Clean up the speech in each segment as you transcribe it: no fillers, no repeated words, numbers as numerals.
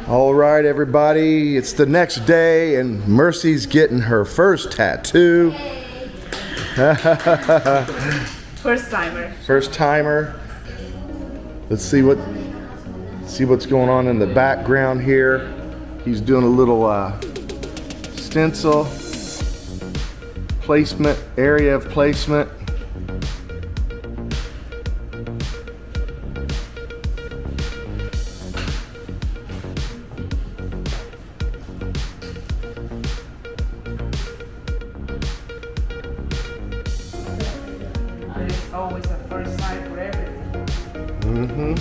All right, everybody, it's the next day and Mercy's getting her first tattoo. First timer. First timer. Let's see what's going on in the background here. He's doing a little stencil placement, area of placement. There's always a first time for everything. Mm-hmm.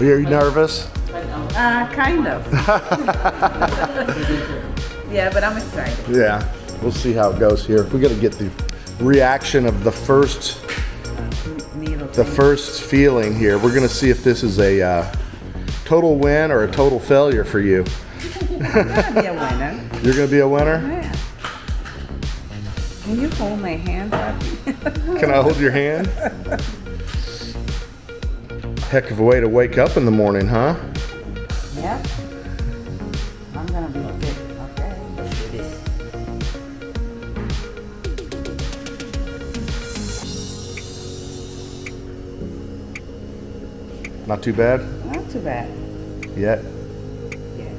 Are you nervous? Kind of. Yeah, but I'm excited. Yeah, we'll see how it goes here. We got to get the reaction of the first feeling here. We're gonna see if this is a total win or a total failure for you. I'm gonna be a winner. You're gonna be a winner? Yeah. Can you hold my hand, Papi? Can I hold your hand? Heck of a way to wake up in the morning, huh? Yeah. I'm gonna be okay. Okay, let's do this. Not too bad? Not too bad. Yet? Yeah.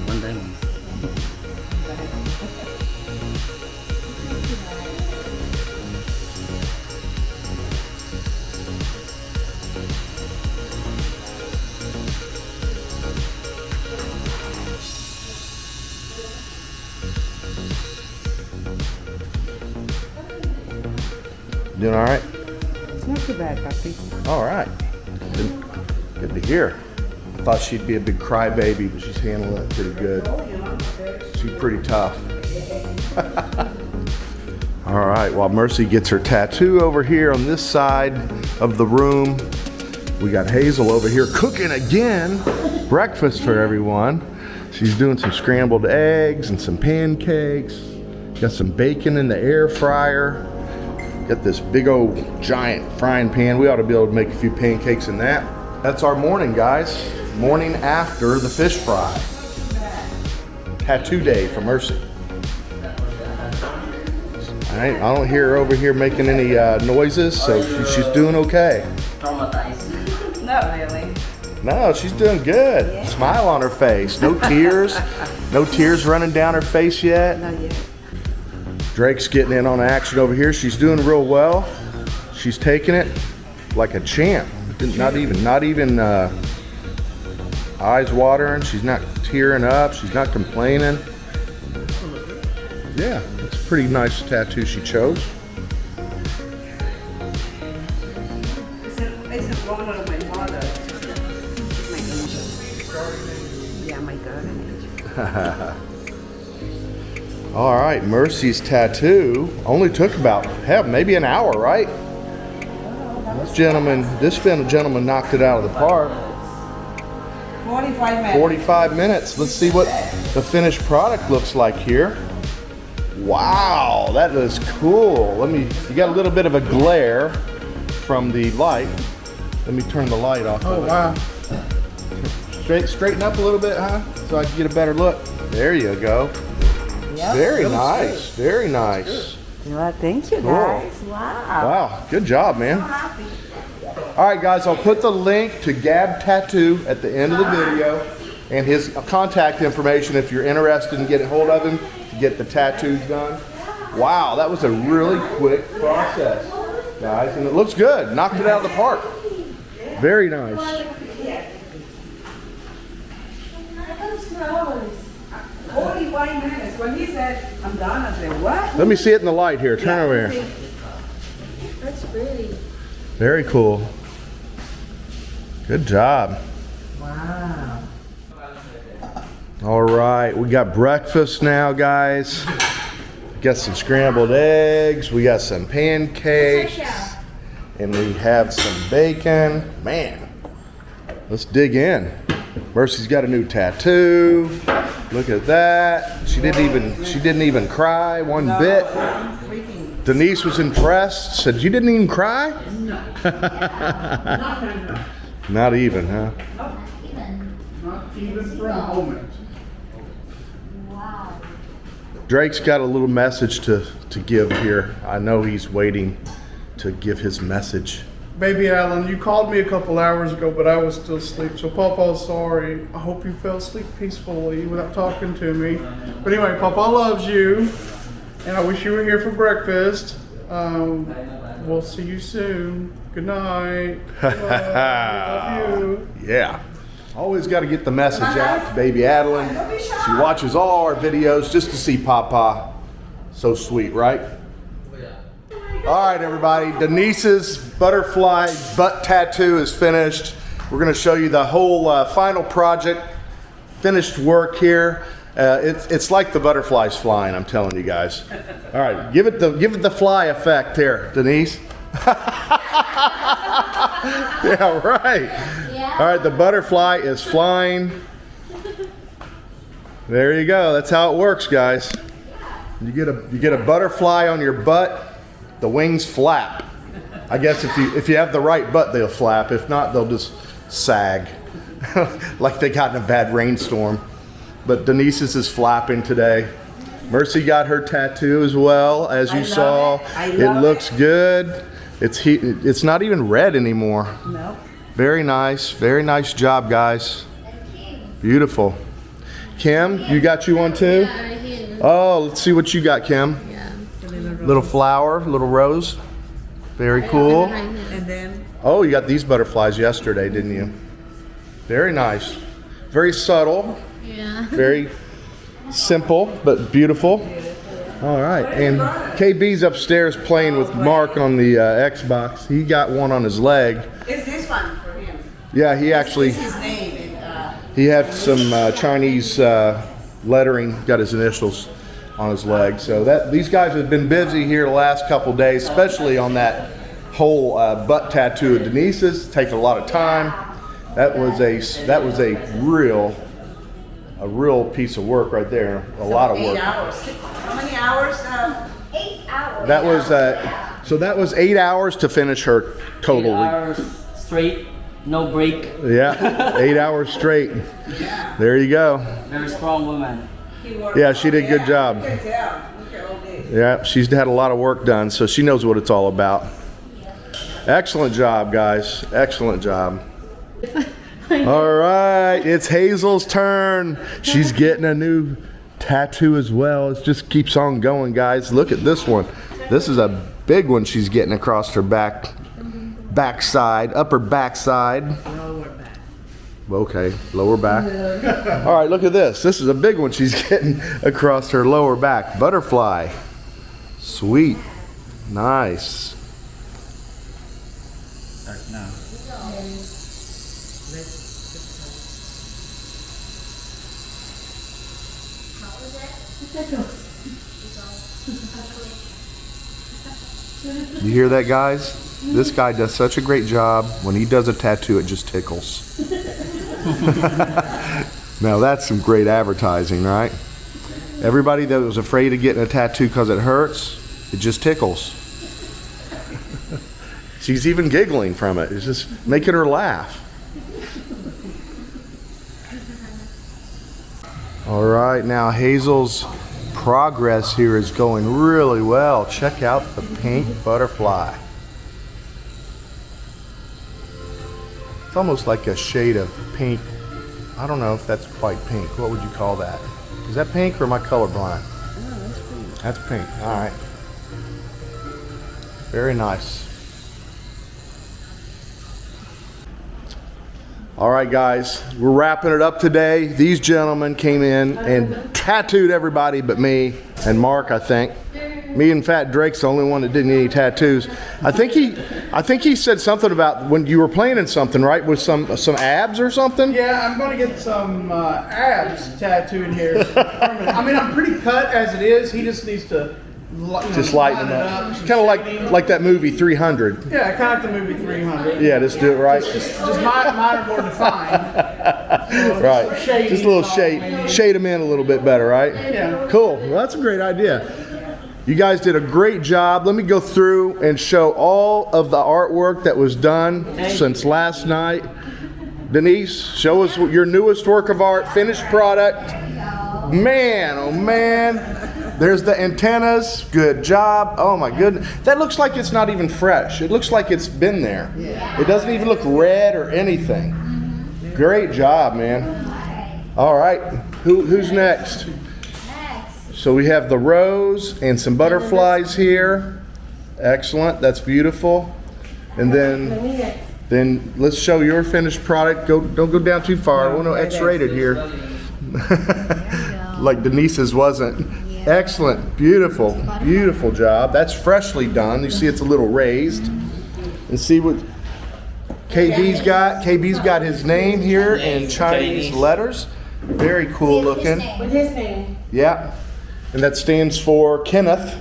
One time. Doing all right? It's not too bad, Papi. All right. Good to hear. I thought she'd be a big crybaby, but she's handling it pretty good. She's pretty tough. All right, while Mercy gets her tattoo over here on this side of the room, we got Hazel over here cooking again, breakfast for everyone. She's doing some scrambled eggs and some pancakes. Got some bacon in the air fryer. Got this big old giant frying pan. We ought to be able to make a few pancakes in that. That's our morning, guys. Morning after the fish fry. Tattoo day for Mercy. All right, I don't hear her over here making any noises, so she's doing okay. Traumatized. Not really. No, she's doing good. Yeah. Smile on her face. No tears. No tears running down her face yet. Not yet. Drake's getting in on action over here. She's doing real well. She's taking it like a champ. Not even eyes watering. She's not tearing up. She's not complaining. Yeah, it's a pretty nice tattoo she chose. It's a honor of my mother. My angel. Yeah, my guardian angel. All right, Mercy's tattoo only took about, maybe an hour, right? This gentleman knocked it out of the park. 45 minutes. 45 minutes. Let's see what the finished product looks like here. Wow, that is cool. You got a little bit of a glare from the light. Let me turn the light off. Oh, wow. Straighten up a little bit, huh? So I can get a better look. There you go. Yep, Very nice. Very nice. Well, thank you, Cool. guys. Wow. Wow, good job, man. So happy. All right, guys, I'll put the link to Gab Tattoo at the end of the video and his contact information if you're interested in getting hold of him to get the tattoos done. Wow, that was a really quick process, guys, and it looks good. Knocked it out of the park. Very nice. 45 minutes. When he said, I'm done, I said, what? Let me see it in the light here. Turn over here. That's pretty. Very cool. Good job. Wow. All right, we got breakfast now, guys. We got some scrambled eggs. We got some pancakes. And we have some bacon. Man, let's dig in. Mercy's got a new tattoo. Look at that. She didn't even cry one bit. Denise was impressed. Said, "You didn't even cry?" No. Not even, huh? Not even for a moment. Wow. Drake's got a little message to give here. I know he's waiting to give his message. Baby Alan, you called me a couple hours ago, but I was still asleep. So Papa's sorry. I hope you fell asleep peacefully without talking to me. But anyway, Papa loves you. And I wish you were here for breakfast. We'll see you soon. Good night. Love you. Yeah. Always got to get the message out to baby Adeline. She watches all our videos just to see Papa. So sweet, right? All right, everybody. Denise's butterfly butt tattoo is finished. We're going to show you the whole final project, finished work here. It's like the butterflies flying, I'm telling you guys. All right, give it the fly effect here, Denise. Yeah, right. Yeah. All right, the butterfly is flying. There you go. That's how it works, guys. You get a butterfly on your butt, the wings flap. I guess if you have the right butt, they'll flap. If not, they'll just sag, like they got in a bad rainstorm. But Denise's is flapping today. Mercy got her tattoo as well, as you saw. It looks good. It's not even red anymore. No. Very nice job, guys. Beautiful. Kim, you got you one too? Yeah, right here. Oh, let's see what you got, Kim. Yeah. Little flower, little rose. Very cool. And then Oh, you got these butterflies yesterday, didn't you? Very nice. Very subtle. Yeah. Very simple, but beautiful. All right, and KB's upstairs playing with Mark on the Xbox. He got one on his leg. it's this one for him. Yeah, he actually, It's his name. And, he had some Chinese lettering, got his initials on his leg. So these guys have been busy here the last couple days, especially on that whole butt tattoo of Denise's. Takes a lot of time. That was a real piece of work right there. A lot of 8 work. hours. How many hours? 8 hours. That was so that was 8 hours to finish her 8 total. hours straight, no break. Yeah, 8 hours straight. There you go. Very strong woman. Yeah, she did a good job. You can tell. Look at all this. Yeah, she's had a lot of work done, so she knows what it's all about. Excellent job, guys. Excellent job. All right, it's Hazel's turn. She's getting a new tattoo as well. It just keeps on going, guys. Look at this one. This is a big one she's getting across her backside, upper backside. Lower back. Okay, lower back. All right, look at this. This is a big one she's getting across her lower back. Butterfly. Sweet. Nice. Start now. You hear that, guys? This guy does such a great job. When he does a tattoo, it just tickles. Now that's some great advertising, right? Everybody that was afraid of getting a tattoo because it hurts, it just tickles. She's even giggling from it. It's just making her laugh. All right, now Hazel's progress here is going really well. Check out the pink butterfly. It's almost like a shade of pink. I don't know if that's quite pink. What would you call that? Is that pink or am I colorblind? Oh, that's pink. That's pink. All right. Very nice. All right, guys, we're wrapping it up today. These gentlemen came in and tattooed everybody but me and Mark, I think. Me and Fat Drake's the only one that didn't get any tattoos. I think he said something about when you were playing in something, right? With some abs or something? Yeah, I'm gonna get some abs tattooed here. I mean, I'm pretty cut as it is. He just needs to Just lighten them up. Kind of like that movie 300. Yeah, kind of like the movie 300. Yeah, just do it right. Just mine are more defined. Right. Just a little shade them in a little bit better, right? Yeah. Cool. Well, that's a great idea. You guys did a great job. Let me go through and show all of the artwork that was done since last night. Denise, show us your newest work of art, finished product. Man, oh man. There's the antennas. Good job. Oh my goodness. That looks like it's not even fresh. It looks like it's been there. It doesn't even look red or anything. Great job, man. All right. Who's next? So we have the rose and some butterflies here. Excellent. That's beautiful. And then let's show your finished product. Don't go down too far. We're no X-rated here. Like Denise's wasn't. Excellent. Beautiful. Beautiful job. That's freshly done. You see it's a little raised. And see what KB's got. KB's got his name here in Chinese letters. Very cool looking. With his name. Yeah. And that stands for Kenneth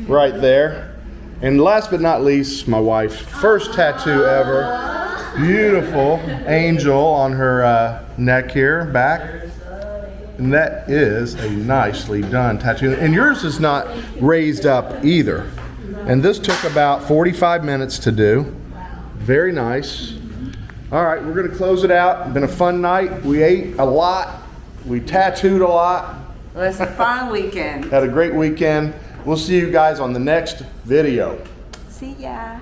right there. And last but not least, my wife's first tattoo ever. Beautiful angel on her neck here, back. And that is a nicely done tattoo. And yours is not raised up either. And this took about 45 minutes to do. Very nice. All right, we're gonna close it out. Been a fun night. We ate a lot. We tattooed a lot. It was a fun weekend. Had a great weekend. We'll see you guys on the next video. See ya.